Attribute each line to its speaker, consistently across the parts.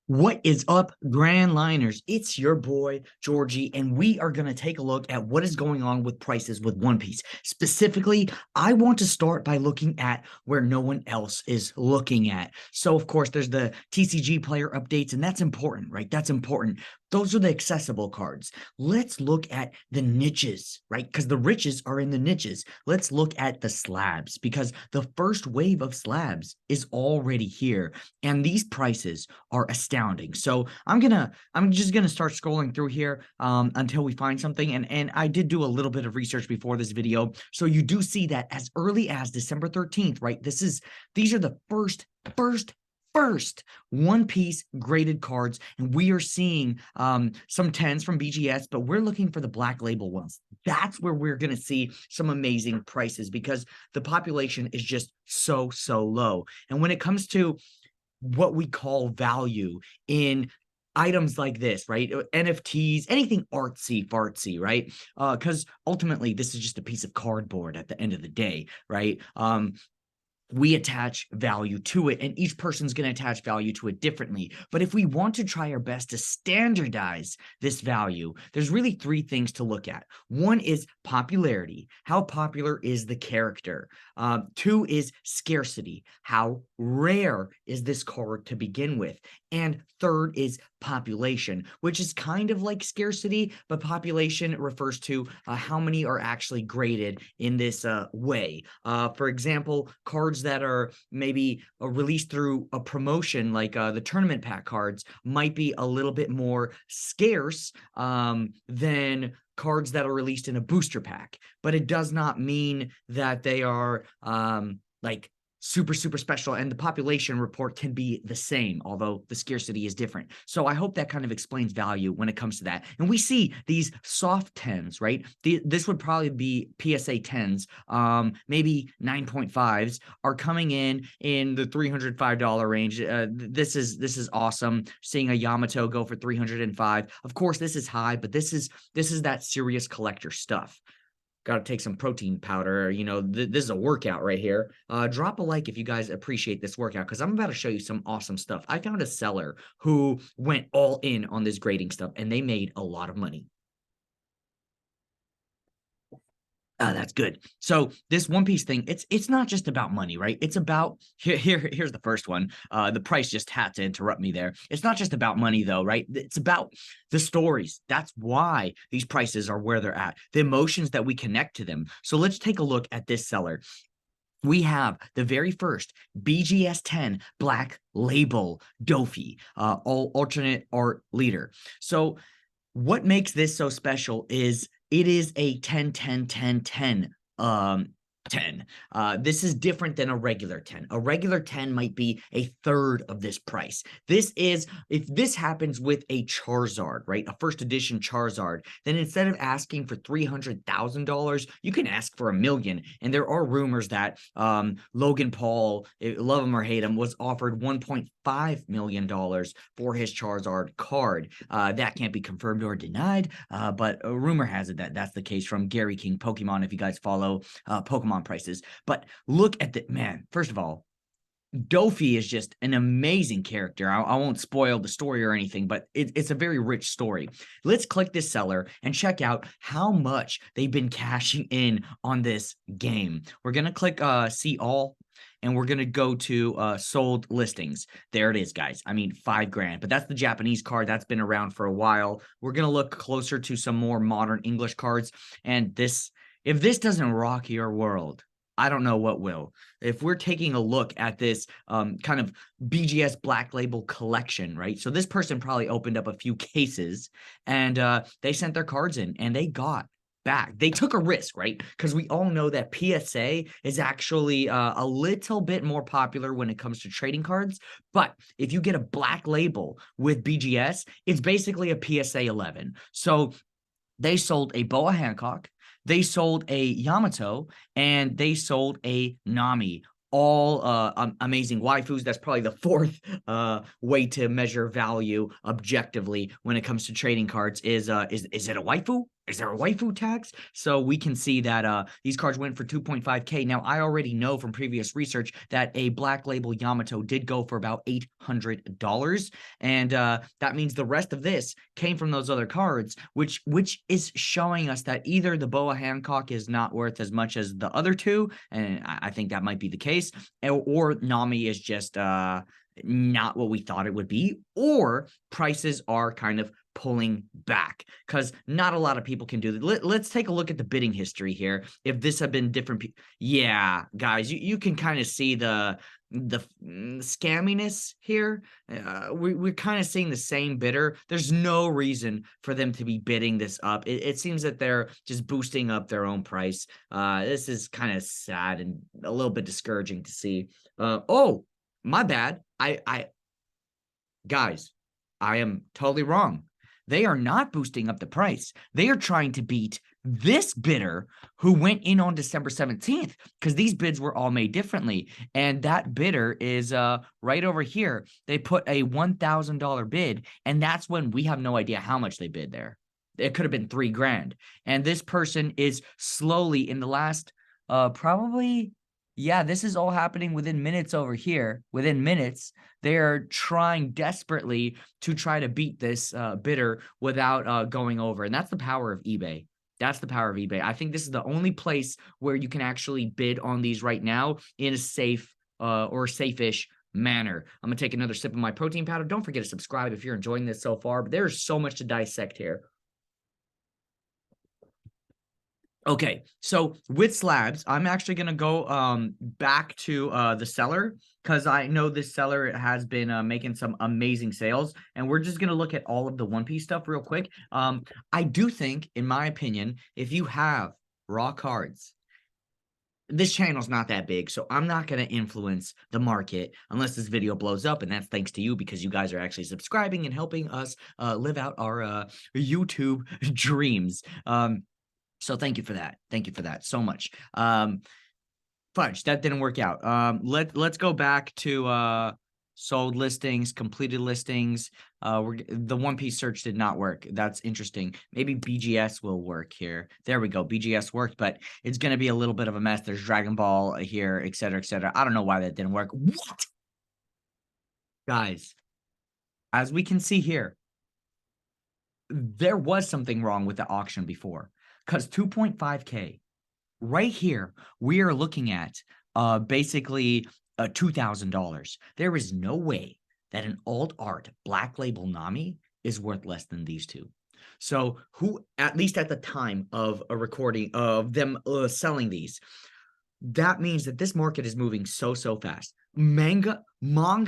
Speaker 1: What is up, Grand Liners? It's your boy, Georgie, and we are going to take a look at what is going on with prices with One Piece. Specifically, I want to start by looking at where no one else is looking at. So, of course, there's the TCG player updates, and that's important, right? That's important. Those are the accessible cards. Let's look at the niches, right? Because the riches are in the niches. Let's look at the slabs because the first wave of slabs is already here, and these prices are astounding. So I'm just gonna start scrolling through here until we find something. And I did do a little bit of research before this video, so you do see that as early as December 13th, right? These are the first One Piece graded cards, and we are seeing some 10s from BGS, but we're looking for the black label ones. That's where we're going to see some amazing prices because the population is just so low. And when it comes to what we call value in items like this, right? NFTs, anything artsy fartsy, right? Because ultimately this is just a piece of cardboard at the end of the day, right? We attach value to it, and each person's going to attach value to it differently. But if we want to try our best to standardize this value, there's really three things to look at. One is popularity. How popular is the character? Two is scarcity. How rare is this card to begin with? And third is population, which is kind of like scarcity, but population refers to how many are actually graded in this way. For example, cards that are maybe released through a promotion, like the tournament pack cards, might be a little bit more scarce than cards that are released in a booster pack. But it does not mean that they are like super special, and the population report can be the same, although the scarcity is different. So I hope that kind of explains value when it comes to that. And we see these soft 10s, right? This would probably be PSA 10s, maybe 9.5s are coming in the $305 range. This is awesome. Seeing a Yamato go for 305. Of course, this is high, but this is that serious collector stuff. Got to take some protein powder. This is a workout right here. Drop a like if you guys appreciate this workout, because I'm about to show you some awesome stuff. I found a seller who went all in on this grading stuff, and they made a lot of money. That's good. So this One Piece thing, it's not just about money, right? It's about here's the first one. The price just had to interrupt me there. It's not just about money though, right? It's about the stories. That's why these prices are where they're at. The emotions that we connect to them. So let's take a look at this seller. We have the very first BGS 10 Black Label Dofi, alternate art leader. So what makes this so special is it is a 10 10 10 10 10. This is different than a regular 10. A regular 10 might be a third of this price. This is, if this happens with a Charizard, right? A first edition Charizard, then instead of asking for $300,000, you can ask for $1 million. And there are rumors that Logan Paul, love him or hate him, was offered $1.5 million for his Charizard card. That can't be confirmed or denied, but a rumor has it that that's the case from Gary King Pokemon, if you guys follow Pokemon prices. But look at the man. First of all, Dofi is just an amazing character. I won't spoil the story or anything, but it's a very rich story. Let's click this seller and check out how much they've been cashing in on this game. We're going to click see all, and we're going to go to sold listings. There it is, guys. I mean, $5,000, but that's the Japanese card. That's been around for a while. We're going to look closer to some more modern English cards. And if this doesn't rock your world, I don't know what will. If we're taking a look at this kind of BGS Black Label collection, right? So this person probably opened up a few cases, and they sent their cards in, and they got back. They took a risk, right? Because we all know that PSA is actually a little bit more popular when it comes to trading cards. But if you get a Black Label with BGS, it's basically a PSA 11. So they sold a Boa Hancock, they sold a Yamato, and they sold a Nami. All amazing waifus. That's probably the fourth way to measure value objectively when it comes to trading cards. Is it a waifu? is there a waifu tax? So we can see that these cards went for 2.5K. Now, I already know from previous research that a Black Label Yamato did go for about $800. And that means the rest of this came from those other cards, which is showing us that either the Boa Hancock is not worth as much as the other two, and I think that might be the case, or Nami is just not what we thought it would be, or prices are kind of pulling back because not a lot of people can do that. Let's take a look at the bidding history here. If this had been different, yeah, guys, you can kind of see the scamminess here. We're kind of seeing the same bidder. There's no reason for them to be bidding this up. It seems that they're just boosting up their own price. This is kind of sad and a little bit discouraging to see. Oh, my bad. Guys, I am totally wrong. They are not boosting up the price. They are trying to beat this bidder who went in on December 17th because these bids were all made differently. And that bidder is right over here. They put a $1,000 bid, and that's when we have no idea how much they bid there. It could have been $3,000. And this person is slowly in the last probably, yeah, this is all happening within minutes over here. Within minutes, they're trying desperately to try to beat this bidder without going over. And that's the power of eBay. That's the power of eBay. I think this is the only place where you can actually bid on these right now in a safe or safe-ish manner. I'm going to take another sip of my protein powder. Don't forget to subscribe if you're enjoying this so far. But there's so much to dissect here. Okay, so with slabs, I'm actually going to go back to the seller because I know this seller has been making some amazing sales, and we're just going to look at all of the One Piece stuff real quick. I do think, in my opinion, if you have raw cards, this channel's not that big, so I'm not going to influence the market unless this video blows up, and that's thanks to you because you guys are actually subscribing and helping us live out our YouTube dreams. So thank you for that. Thank you for that so much. Fudge, that didn't work out. Let's go back to sold listings, completed listings. The One Piece search did not work. That's interesting. Maybe BGS will work here. There we go. BGS worked, but it's going to be a little bit of a mess. There's Dragon Ball here, etc., etc. I don't know why that didn't work. What? Guys, as we can see here, there was something wrong with the auction before. Because 2.5K, right here, we are looking at basically $2,000. There is no way that an alt art Black Label Nami is worth less than these two. So who, at least at the time of a recording of them selling these, that means that this market is moving so fast. Manga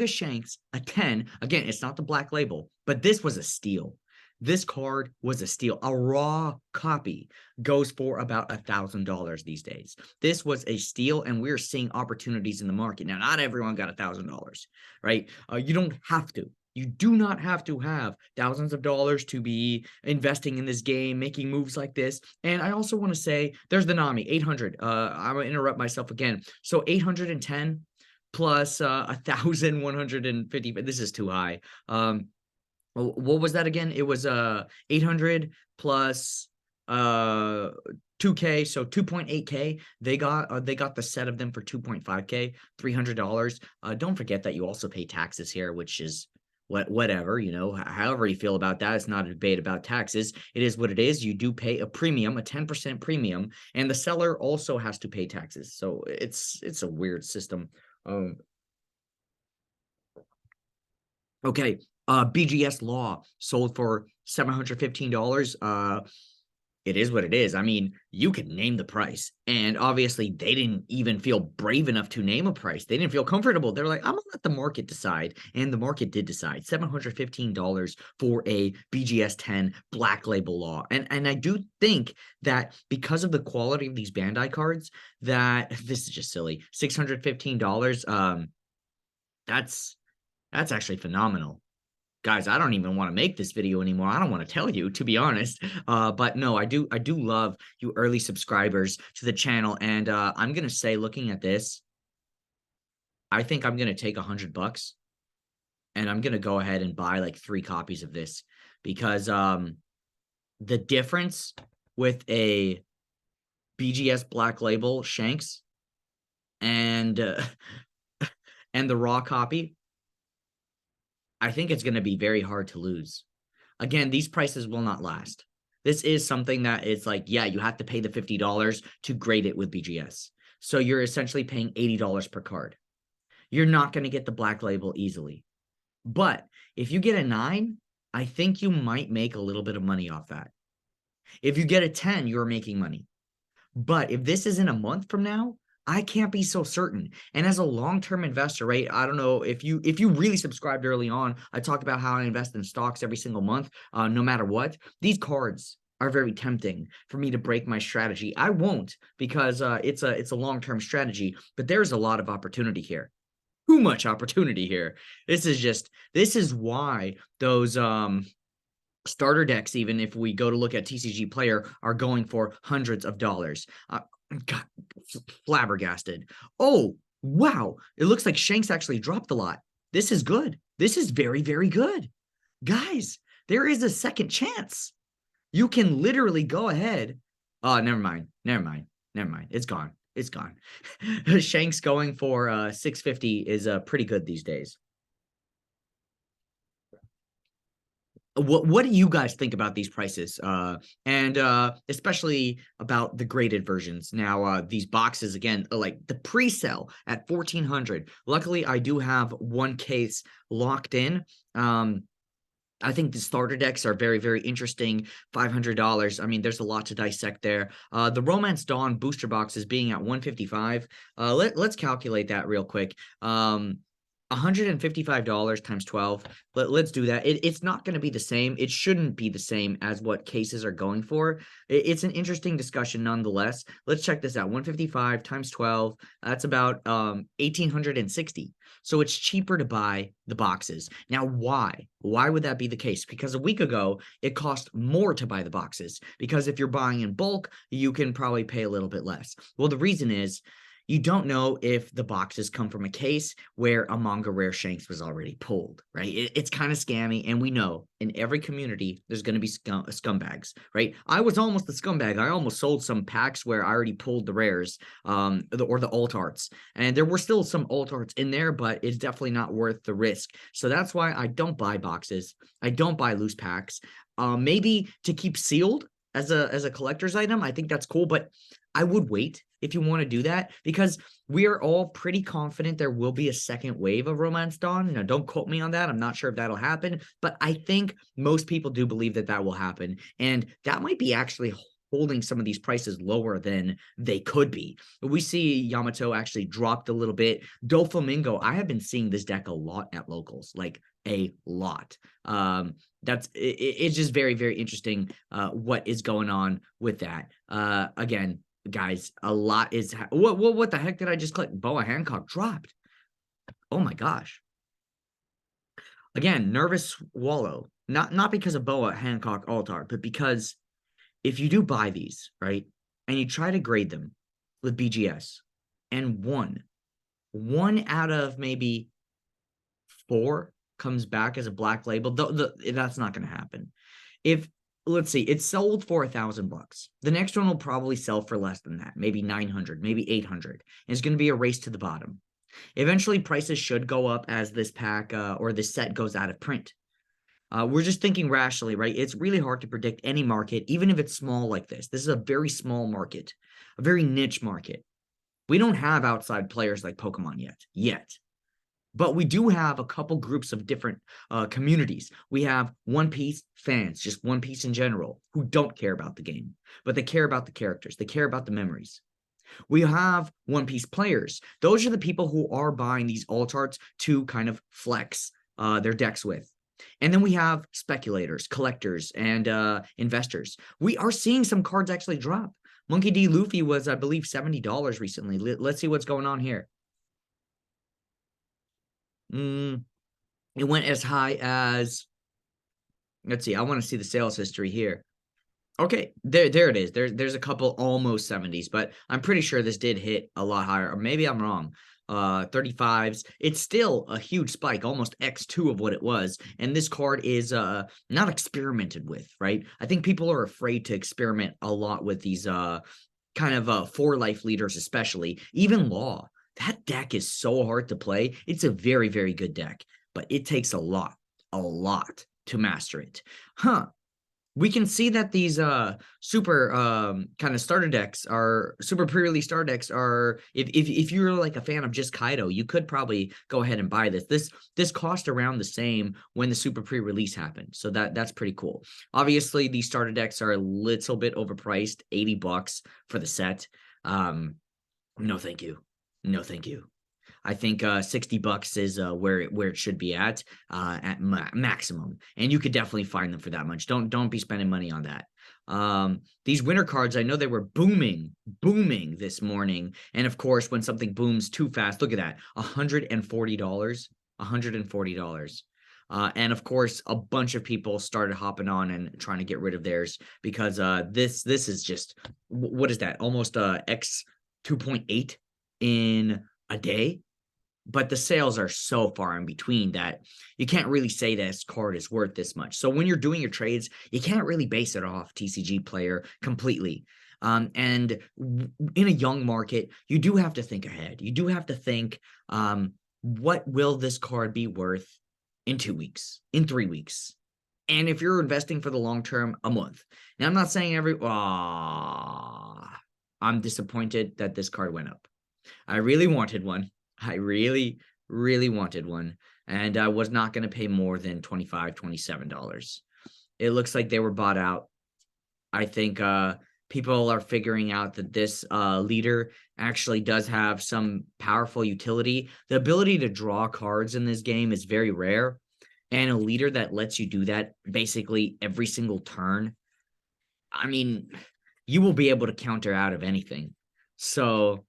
Speaker 1: Shanks, a 10. Again, it's not the Black Label, but this was a steal. This card was a steal. A raw copy goes for about $1,000 these days. This was a steal, and we're seeing opportunities in the market. Now, not everyone got $1,000, right? You don't have to. You do not have to have thousands of dollars to be investing in this game, making moves like this. And I also want to say, there's the Nami, 800. I'm going to interrupt myself again. So 810 plus 1,150. But this is too high. What was that again? It was 800 plus 2K, so 2.8K. They got the set of them for 2.5K, $300. Don't forget that you also pay taxes here, which is whatever, you know, however you feel about that. It's not a debate about taxes. It is what it is. You do pay a premium, a 10% premium, and the seller also has to pay taxes. So it's a weird system. Okay. BGS Law sold for $715. It is what it is. I mean, you can name the price. And obviously, they didn't even feel brave enough to name a price. They didn't feel comfortable. They're like, I'm going to let the market decide. And the market did decide. $715 for a BGS 10 Black Label Law. And I do think that because of the quality of these Bandai cards, that this is just silly. $615, that's actually phenomenal. Guys, I don't even want to make this video anymore. I don't want to tell you, to be honest. But no, I do love you early subscribers to the channel. And I'm going to say, looking at this, I think I'm going to take $100 and I'm going to go ahead and buy like 3 copies of this because the difference with a BGS Black Label Shanks and and the raw copy, I think it's going to be very hard to lose. Again, these prices will not last. This is something that is like, yeah, you have to pay the $50 to grade it with BGS. So you're essentially paying $80 per card. You're not going to get the Black Label easily. But if you get a 9, I think you might make a little bit of money off that. If you get a 10, you're making money. But if this is in a month from now, I can't be so certain. And as a long-term investor, right? I don't know if you really subscribed early on, I talk about how I invest in stocks every single month, no matter what. These cards are very tempting for me to break my strategy. I won't because it's a long-term strategy, but there's a lot of opportunity here. Too much opportunity here. This is why those starter decks, even if we go to look at TCG Player, are going for hundreds of dollars. God, flabbergasted. Oh, wow. It looks like Shanks actually dropped a lot. This is good. This is very, very good. Guys, there is a second chance. You can literally go ahead. Oh, never mind. Never mind. Never mind. It's gone. It's gone. Shanks going for 650 is pretty good these days. What do you guys think about these prices? And especially about the graded versions. Now, these boxes again, like the pre-sale at 1,400. Luckily, I do have one case locked in. I think the starter decks are very, very interesting. $500. I mean, there's a lot to dissect there. The Romance Dawn booster box is being at 155. Let's calculate that real quick. $155 times 12. Let's do that. It's not going to be the same. It shouldn't be the same as what cases are going for. It's an interesting discussion nonetheless. Let's check this out. 155 times 12. That's about 1,860. So it's cheaper to buy the boxes. Now, why? Why would that be the case? Because a week ago, it cost more to buy the boxes. Because if you're buying in bulk, you can probably pay a little bit less. Well, the reason is you don't know if the boxes come from a case where a manga rare Shanks was already pulled, right? It's kind of scammy, and we know in every community there's going to be scumbags, right? I was almost a scumbag. I almost sold some packs where I already pulled the rares, or the alt arts, and there were still some alt arts in there, but it's definitely not worth the risk. So that's why I don't buy boxes. I don't buy loose packs. Maybe to keep sealed as a collector's item, I think that's cool, but I would wait if you want to do that, because we are all pretty confident there will be a second wave of Romance Dawn. Now, don't quote me on that. I'm not sure if that'll happen, but I think most people do believe that will happen. And that might be actually holding some of these prices lower than they could be. We see Yamato actually dropped a little bit. Doflamingo, I have been seeing this deck a lot at locals, like a lot. It's just very, very interesting what is going on with that. Again, guys, a lot is what the heck did I just click? Boa Hancock dropped. Oh my gosh. Again, nervous wallow. Not because of Boa Hancock Altar, but because if you do buy these, right, and you try to grade them with BGS, and one out of maybe 4 comes back as a black label, that's not going to happen. If let's see, it's sold for $1,000. The next one will probably sell for less than that, maybe 900, maybe 800. And it's going to be a race to the bottom. Eventually, prices should go up as this pack or this set goes out of print. We're just thinking rationally, right? It's really hard to predict any market, even if it's small like this. This is a very small market, a very niche market. We don't have outside players like Pokemon yet. But we do have a couple groups of different communities. We have One Piece fans, just One Piece in general, who don't care about the game, but they care about the characters. They care about the memories. We have One Piece players. Those are the people who are buying these alt arts to kind of flex their decks with. And then we have speculators, collectors, and investors. We are seeing some cards actually drop. Monkey D. Luffy was, I believe, $70 recently. Let's see what's going on here. It went as high as, let's see, I want to see the sales history here. Okay, there it is. There's a couple almost 70s, but I'm pretty sure this did hit a lot higher, or maybe I'm wrong. 35s. It's still a huge spike, almost X2 of what it was. And this card is not experimented with, right? I think people are afraid to experiment a lot with these kind of 4 life leaders, especially. Even Law. That deck is so hard to play. It's a very, very good deck, but it takes a lot to master it. We can see that these super kind of starter decks are super pre-release starter decks are, if you're like a fan of just Kaido, you could probably go ahead and buy this cost around the same when the super pre-release happened, so that's pretty cool. Obviously these starter decks are a little bit overpriced, $80 for the set. No thank you, no thank you. I think $60 is where it should be at maximum, and you could definitely find them for that much. Don't be spending money on that. These winter cards, I know they were booming this morning, and of course, when something booms too fast, look at that, $140, $140. And of course, a bunch of people started hopping on and trying to get rid of theirs because this is just, what is that? Almost X 2.8 in a day. But the sales are so far in between that you can't really say this card is worth this much. So when you're doing your trades, you can't really base it off TCG player completely. And in a young market, you do have to think ahead. You do have to think, what will this card be worth in 2 weeks, in 3 weeks? And if you're investing for the long term, a month. Now, I'm not saying I'm disappointed that this card went up. I really wanted one. I really, really wanted one, and I was not going to pay more than $25, $27. It looks like they were bought out. I think people are figuring out that this leader actually does have some powerful utility. The ability to draw cards in this game is very rare, and a leader that lets you do that basically every single turn, I mean, you will be able to counter out of anything. So...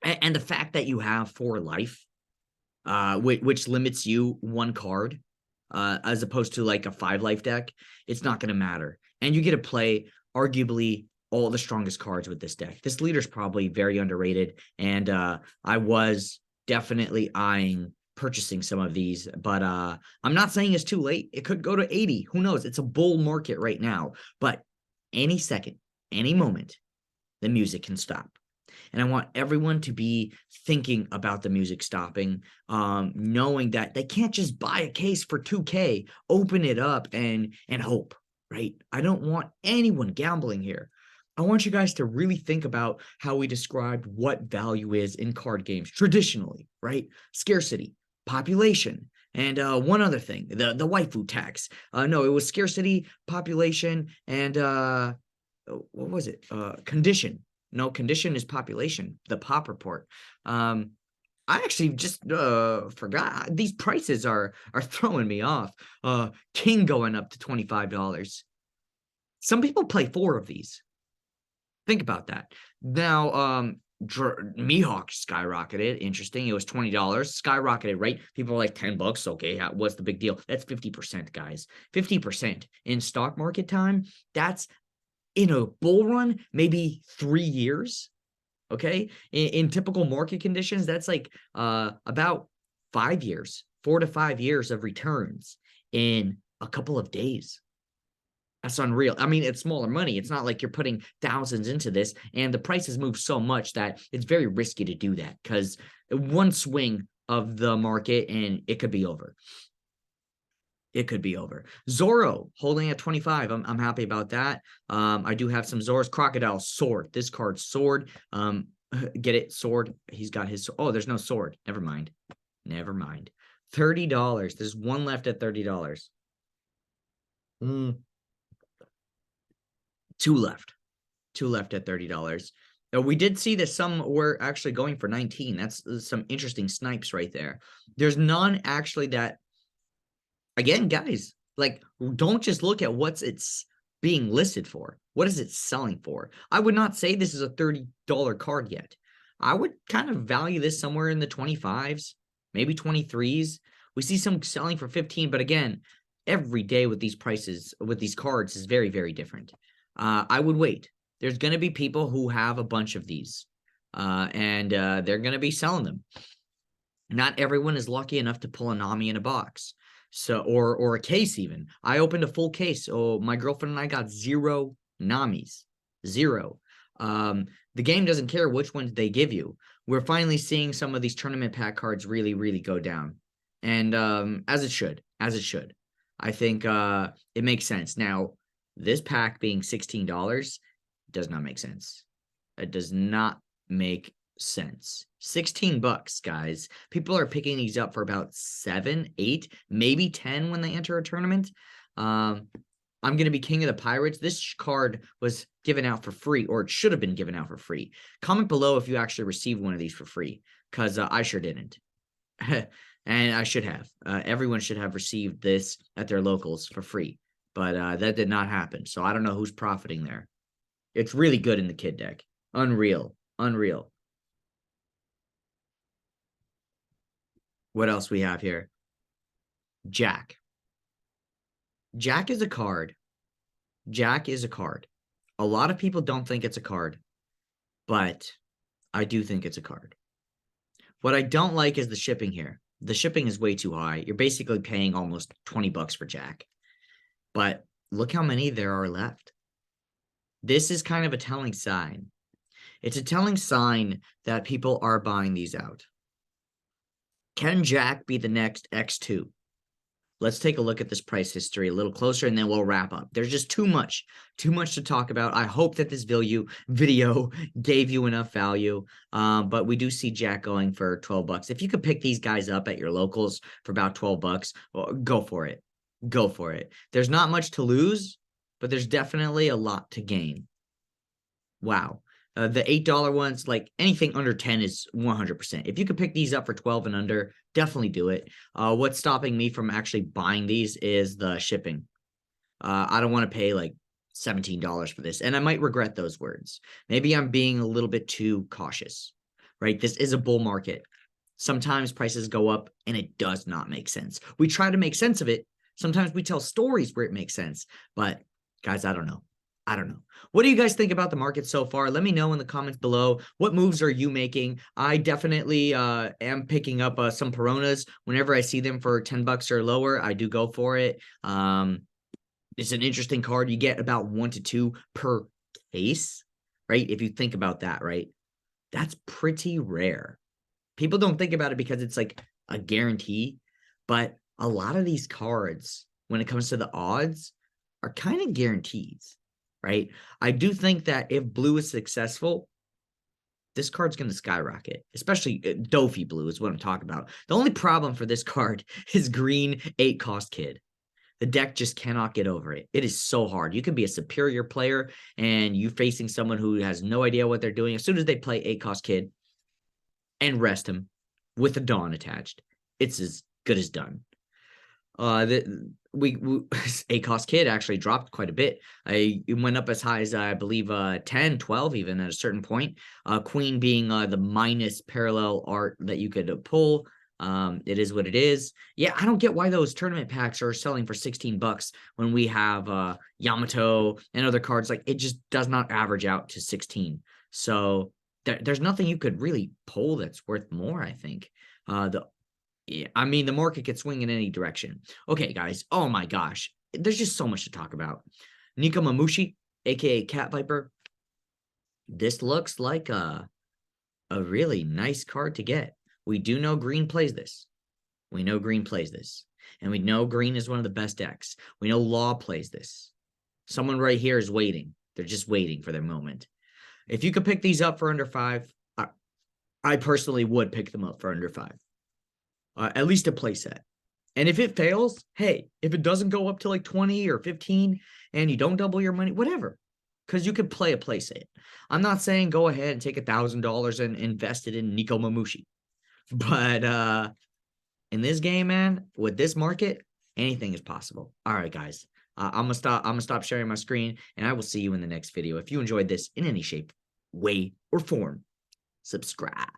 Speaker 1: And the fact that you have 4 life, which limits you 1 card, as opposed to like a 5 life deck, it's not going to matter. And you get to play arguably all the strongest cards with this deck. This leader's probably very underrated, and I was definitely eyeing purchasing some of these, but I'm not saying it's too late. It could go to 80. Who knows? It's a bull market right now, but any second, any moment, the music can stop. And I want everyone to be thinking about the music stopping, knowing that they can't just buy a case for 2K, open it up and hope, right? I don't want anyone gambling here. I want you guys to really think about how we described what value is in card games traditionally, right? Scarcity, population, and one other thing, the waifu tax. No, it was scarcity, population, and what was it? Condition. No, condition is population, the pop report. I actually just forgot. These prices are throwing me off. King going up to $25. Some people play 4 of these. Think about that. Now, Mihawk skyrocketed. Interesting. It was $20. Skyrocketed, right? People are like $10. Okay, what's the big deal? That's 50%, guys. 50% in stock market time. That's in a bull run, maybe 3 years. Okay. In typical market conditions, that's like about 5 years, 4 to 5 years of returns in a couple of days. That's unreal. I mean, it's smaller money. It's not like you're putting thousands into this, and the prices move so much that it's very risky to do that because one swing of the market and it could be over. It could be over. Zoro holding at 25. I'm happy about that. I do have some Zoros. Crocodile sword. This card sword. Get it? Sword. He's got his. Oh, there's no sword. Never mind. Never mind. $30. There's one left at $30. 2 left. 2 left at $30. We did see that some were actually going for 19. That's some interesting snipes right there. There's none actually that. Again, guys, like, don't just look at what's it's being listed for. What is it selling for? I would not say this is a $30 card yet. I would kind of value this somewhere in the 25s, maybe 23s. We see some selling for 15, but again, every day with these prices, with these cards is very, very different. I would wait. There's going to be people who have a bunch of these, and they're going to be selling them. Not everyone is lucky enough to pull a Nami in a box. So, or a case even. I opened a full case. Oh, my girlfriend and I got 0 Namis. 0. The game doesn't care which ones they give you. We're finally seeing some of these tournament pack cards really, really go down. And as it should. As it should. I think it makes sense. Now, this pack being $16 does not make sense. It does not make sense. 16 bucks, guys. People are picking these up for about 7, 8, maybe 10 when they enter a tournament. I'm going to be king of the pirates. This card was given out for free, or it should have been given out for free. Comment below if you actually received one of these for free, because I sure didn't. And I should have. Everyone should have received this at their locals for free, but that did not happen. So I don't know who's profiting there. It's really good in the kid deck. Unreal. Unreal. What else we have here? Jack. Jack is a card. Jack is a card. A lot of people don't think it's a card, but I do think it's a card. What I don't like is the shipping here. The shipping is way too high. You're basically paying almost 20 bucks for Jack. But look how many there are left. This is kind of a telling sign. It's a telling sign that people are buying these out. Can Jack be the next X2? Let's take a look at this price history a little closer, and then we'll wrap up. There's just too much to talk about. I hope that this video gave you enough value, but we do see Jack going for 12 bucks. If you could pick these guys up at your locals for about 12 bucks, well, go for it. Go for it. There's not much to lose, but there's definitely a lot to gain. Wow. The $8 ones, like anything under 10 is 100%. If you could pick these up for 12 and under, definitely do it. What's stopping me from actually buying these is the shipping. I don't want to pay like $17 for this, and I might regret those words. Maybe I'm being a little bit too cautious, right? This is a bull market. Sometimes prices go up and it does not make sense. We try to make sense of it. Sometimes we tell stories where it makes sense, but guys, I don't know. I don't know. What do you guys think about the market so far? Let me know in the comments below. What moves are you making? I definitely am picking up some Peronas. Whenever I see them for 10 bucks or lower, I do go for it. It's an interesting card. You get about 1 to 2 per case, right? If you think about that, right? That's pretty rare. People don't think about it because it's like a guarantee, but a lot of these cards, when it comes to the odds, are kind of guarantees. Right? I do think that if blue is successful, this card's going to skyrocket, especially Dofi blue is what I'm talking about. The only problem for this card is green 8 cost kid. The deck just cannot get over it. It is so hard. You can be a superior player and you facing someone who has no idea what they're doing. As soon as they play 8 cost kid and rest him with a Dawn attached, it's as good as done. We ACOS kid actually dropped quite a bit. It went up as high as I believe 10, 12 even at a certain point. Queen being the minus parallel art that you could pull. It is what it is. Yeah, I don't get why those tournament packs are selling for 16 bucks when we have Yamato and other cards. Like, it just does not average out to 16. So there's nothing you could really pull that's worth more, I think. Yeah, I mean, the market could swing in any direction. Okay, guys. Oh my gosh. There's just so much to talk about. Nico Mamushi, aka Cat Viper. This looks like a really nice card to get. We do know green plays this. We know green plays this. And we know green is one of the best decks. We know Law plays this. Someone right here is waiting. They're just waiting for their moment. If you could pick these up for under 5, I personally would pick them up for under 5. At least a playset. And if it fails, hey, if it doesn't go up to like 20 or 15 and you don't double your money, whatever, because you could play a playset. I'm not saying go ahead and take $1,000 and invest it in Nico Mamushi. But in this game, man, with this market, anything is possible. All right, guys. I'm gonna stop sharing my screen, and I will see you in the next video. If you enjoyed this in any shape, way, or form, subscribe.